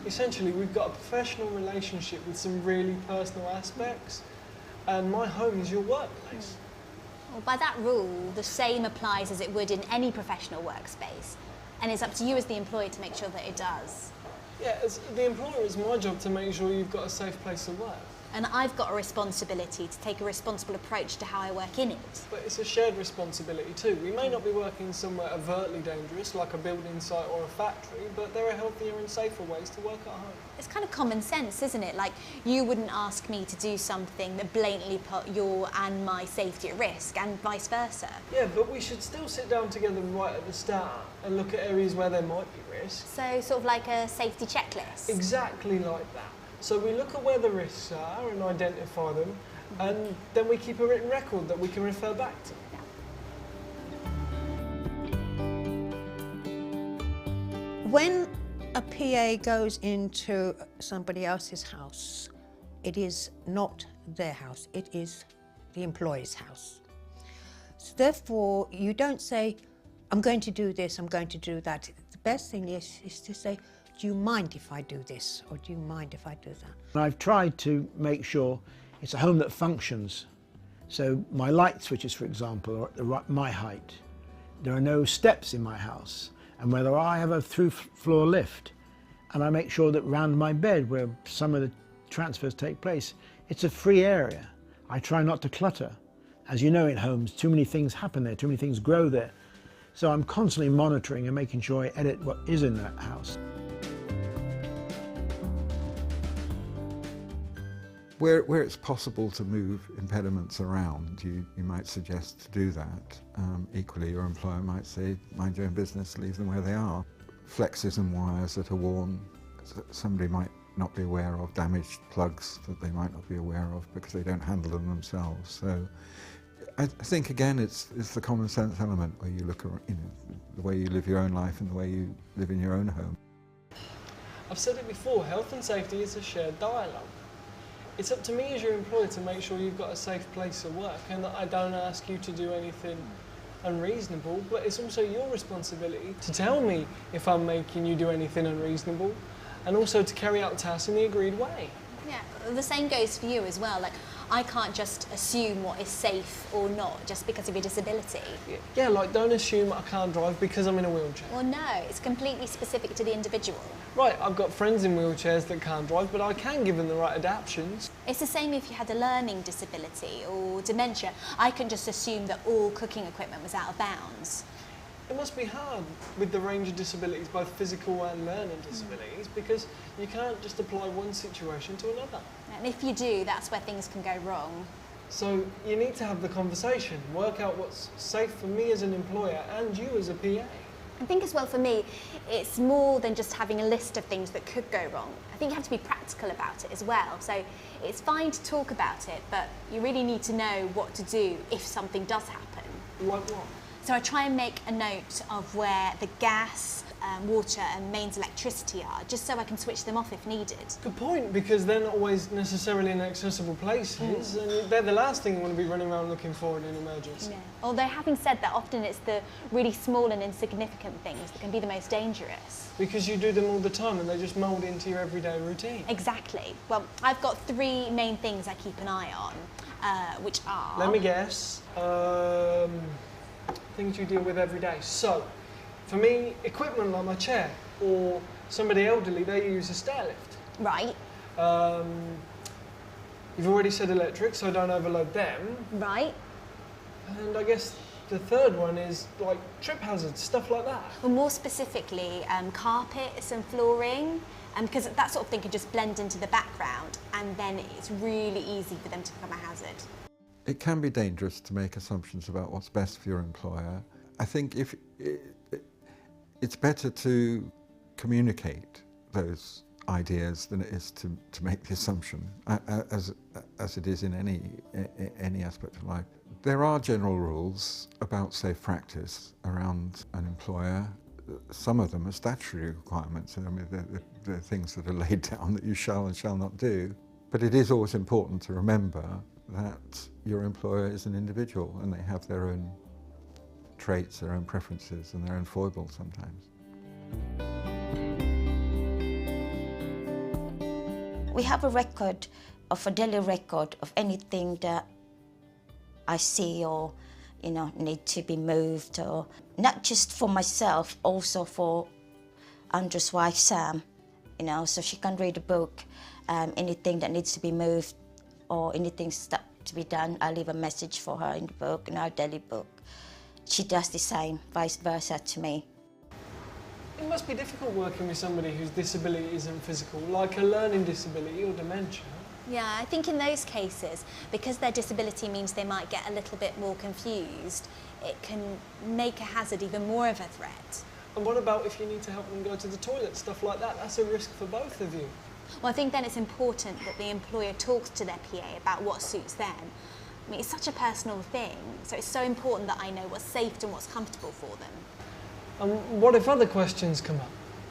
Essentially, we've got a professional relationship with some really personal aspects, and my home is your workplace. Well, by that rule, the same applies as it would in any professional workspace, and it's up to you as the employer to make sure that it does. Yeah, as the employer, it's my job to make sure you've got a safe place to work. And I've got a responsibility to take a responsible approach to how I work in it. But it's a shared responsibility too. We may not be working somewhere overtly dangerous, like a building site or a factory, but there are healthier and safer ways to work at home. It's kind of common sense, isn't it? Like, you wouldn't ask me to do something that blatantly put your and my safety at risk, and vice versa. Yeah, but we should still sit down together right at the start and look at areas where there might be risks. So, sort of like a safety checklist. Exactly like that. So we look at where the risks are and identify them, and then we keep a written record that we can refer back to. When a PA goes into somebody else's house, it is not their house, it is the employee's house. So therefore, you don't say, I'm going to do this, I'm going to do that. The best thing is to say, do you mind if I do this, or do you mind if I do that? I've tried to make sure it's a home that functions. So my light switches, for example, are at my height. There are no steps in my house. And whether I have a through-floor lift, and I make sure that round my bed, where some of the transfers take place, it's a free area. I try not to clutter. As you know, in homes, too many things happen there, too many things grow there. So I'm constantly monitoring and making sure I edit what is in that house. Where it's possible to move impediments around, you might suggest to do that. Equally, your employer might say, mind your own business, leave them where they are. Flexes and wires that are worn, somebody might not be aware of, damaged plugs that they might not be aware of because they don't handle them themselves. So I think, again, it's the common sense element where you look around, the way you live your own life and the way you live in your own home. I've said it before, health and safety is a shared dialogue. It's up to me as your employer to make sure you've got a safe place to work and that I don't ask you to do anything unreasonable, but it's also your responsibility to tell me if I'm making you do anything unreasonable, and also to carry out tasks in the agreed way. Yeah, the same goes for you as well. Like, I can't just assume what is safe or not just because of your disability. Yeah, like don't assume I can't drive because I'm in a wheelchair. Well, no, it's completely specific to the individual. Right, I've got friends in wheelchairs that can't drive, but I can give them the right adaptations. It's the same if you had a learning disability or dementia. I couldn't just assume that all cooking equipment was out of bounds. It must be hard with the range of disabilities, both physical and learning disabilities, because you can't just apply one situation to another. And if you do, that's where things can go wrong. So you need to have the conversation, work out what's safe for me as an employer and you as a PA. I think as well for me, it's more than just having a list of things that could go wrong. I think you have to be practical about it as well. So it's fine to talk about it, but you really need to know what to do if something does happen. Like what? So I try and make a note of where the gas, water and mains electricity are, just so I can switch them off if needed. Good point, because they're not always necessarily in accessible places, and they're the last thing you want to be running around looking for in an emergency. Yeah. Although having said that, often it's the really small and insignificant things that can be the most dangerous. Because you do them all the time and they just mould into your everyday routine. Exactly. Well, I've got 3 main things I keep an eye on, which are... Let me guess. Things you deal with every day. So, for me, equipment like my chair, or somebody elderly, they use a stair lift. Right. You've already said electric, so don't overload them. Right. And I guess the third one is like trip hazards, stuff like that. Well, more specifically, carpets and flooring, because that sort of thing can just blend into the background, and then it's really easy for them to become a hazard. It can be dangerous to make assumptions about what's best for your employer. I think it's better to communicate those ideas than it is to make the assumption, as it is in any aspect of life. There are general rules about safe practice around an employer. Some of them are statutory requirements. I mean, they're things that are laid down that you shall and shall not do. But it is always important to remember that your employer is an individual and they have their own traits, their own preferences and their own foibles sometimes. We have a record of a daily record of anything that I see or, you know, need to be moved, or not just for myself, also for Andrew's wife, Sam, you know, so she can read a book, anything that needs to be moved or anything to be done, I leave a message for her in the book, in our daily book. She does the same, vice versa to me. It must be difficult working with somebody whose disability isn't physical, like a learning disability or dementia. Yeah, I think in those cases, because their disability means they might get a little bit more confused, it can make a hazard even more of a threat. And what about if you need to help them go to the toilet, stuff like that? That's a risk for both of you. Well, I think then it's important that the employer talks to their PA about what suits them. I mean, it's such a personal thing, so it's so important that I know what's safe and what's comfortable for them. And what if other questions come up?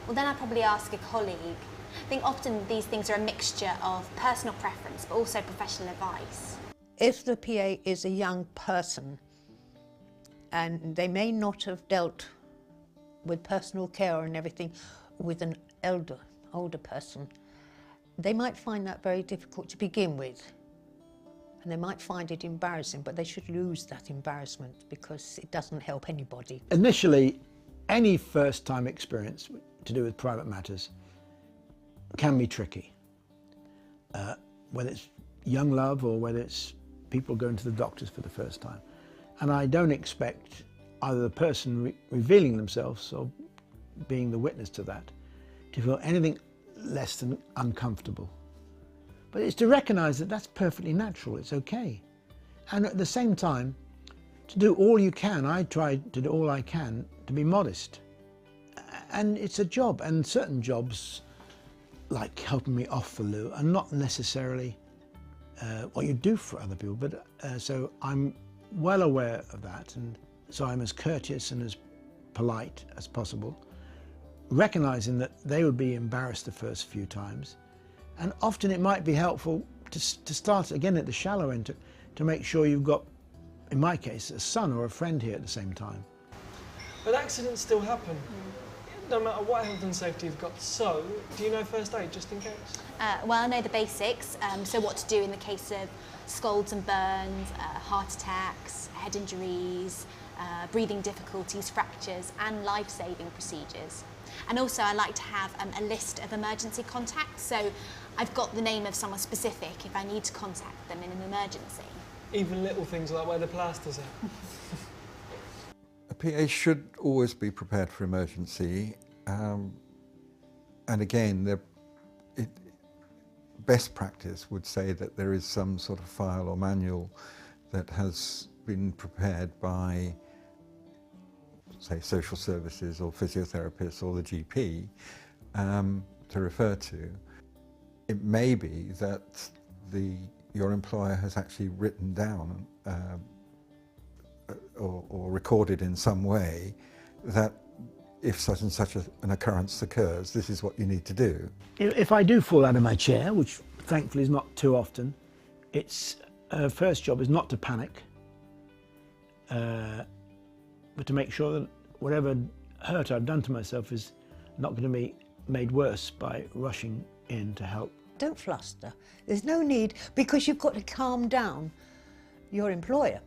Well, then I'd probably ask a colleague. I think often these things are a mixture of personal preference, but also professional advice. If the PA is a young person and they may not have dealt with personal care and everything with an older person, they might find that very difficult to begin with. And they might find it embarrassing, but they should lose that embarrassment because it doesn't help anybody. Initially, any first-time experience to do with private matters can be tricky. Whether it's young love or whether it's people going to the doctors for the first time. And I don't expect either the person revealing themselves or being the witness to that to feel anything less than uncomfortable. But it's to recognise that that's perfectly natural, it's okay. And at the same time, to do all you can, I try to do all I can to be modest. And it's a job, and certain jobs, like helping me off the loo, are not necessarily what you do for other people, but so I'm well aware of that, and so I'm as courteous and as polite as possible, recognising that they would be embarrassed the first few times. And often it might be helpful to start again at the shallow end to make sure you've got, in my case, a son or a friend here at the same time. But accidents still happen, no matter what health and safety you've got. So, do you know first aid, just in case? Well, I know the basics, so what to do in the case of scalds and burns, heart attacks, head injuries, breathing difficulties, fractures, and life-saving procedures. And also I like to have a list of emergency contacts, so I've got the name of someone specific if I need to contact them in an emergency. Even little things like where the plaster's at. A PA should always be prepared for emergency, and again, best practice would say that there is some sort of file or manual that has been prepared by, say, social services or physiotherapists or the GP to refer to. It may be that your employer has actually written down or recorded in some way that if such and such an occurrence occurs, this is what you need to do. If I do fall out of my chair, which thankfully is not too often, its first job is not to panic, but to make sure that whatever hurt I've done to myself is not going to be made worse by rushing in to help. Don't fluster. There's no need, because you've got to calm down your employer.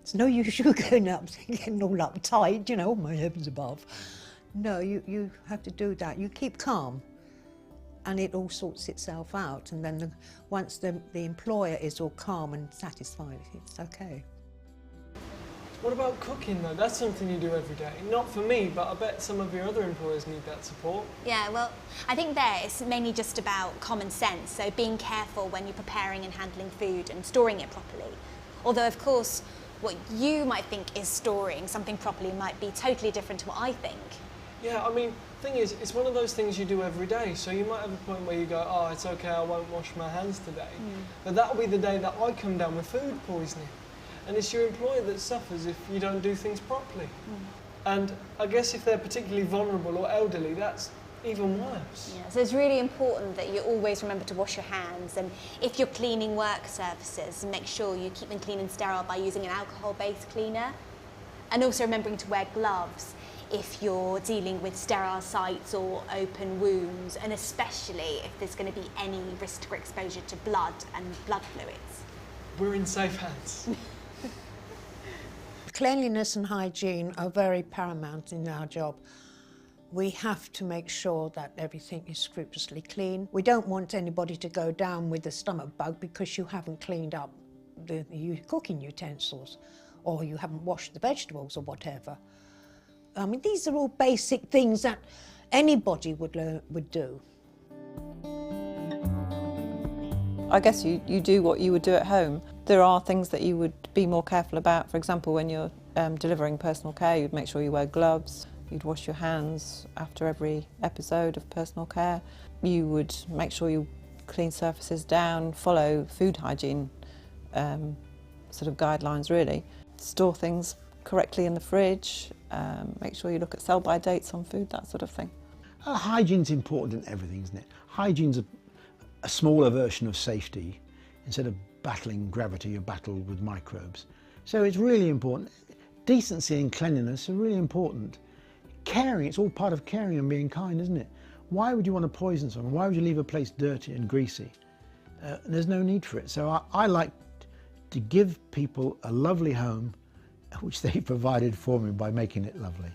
It's no use you going up getting all uptight, you know, oh my heavens above. No, you have to do that. You keep calm and it all sorts itself out, and then once the employer is all calm and satisfied, it's okay. What about cooking though? That's something you do every day. Not for me, but I bet some of your other employers need that support. Yeah, well, I think there it's mainly just about common sense, so being careful when you're preparing and handling food and storing it properly. Although, of course, what you might think is storing something properly might be totally different to what I think. Yeah, I mean, thing is, it's one of those things you do every day, so you might have a point where you go, oh, it's okay, I won't wash my hands today. But that'll be the day that I come down with food poisoning. And it's your employer that suffers if you don't do things properly. And I guess if they're particularly vulnerable or elderly, that's even worse. Yeah, so it's really important that you always remember to wash your hands, and if you're cleaning work surfaces, make sure you keep them clean and sterile by using an alcohol-based cleaner. And also remembering to wear gloves. if you're dealing with sterile sites or open wounds, and especially if there's going to be any risk for exposure to blood and blood fluids. We're in safe hands. Cleanliness and hygiene are very paramount in our job. We have to make sure that everything is scrupulously clean. We don't want anybody to go down with a stomach bug because you haven't cleaned up the cooking utensils, or you haven't washed the vegetables or whatever. I mean, these are all basic things that anybody would do. I guess you do what you would do at home. There are things that you would be more careful about. For example, when you're delivering personal care, you'd make sure you wear gloves, you'd wash your hands after every episode of personal care. You would make sure you clean surfaces down, follow food hygiene sort of guidelines really. Store things correctly in the fridge, make sure you look at sell-by dates on food, that sort of thing. Hygiene's important in everything, isn't it? Hygiene's a smaller version of safety. Instead of battling gravity, you battle with microbes. So it's really important. Decency and cleanliness are really important. Caring, it's all part of caring and being kind, isn't it? Why would you want to poison someone? Why would you leave a place dirty and greasy? There's no need for it. So I like to give people a lovely home, which they provided for me by making it lovely.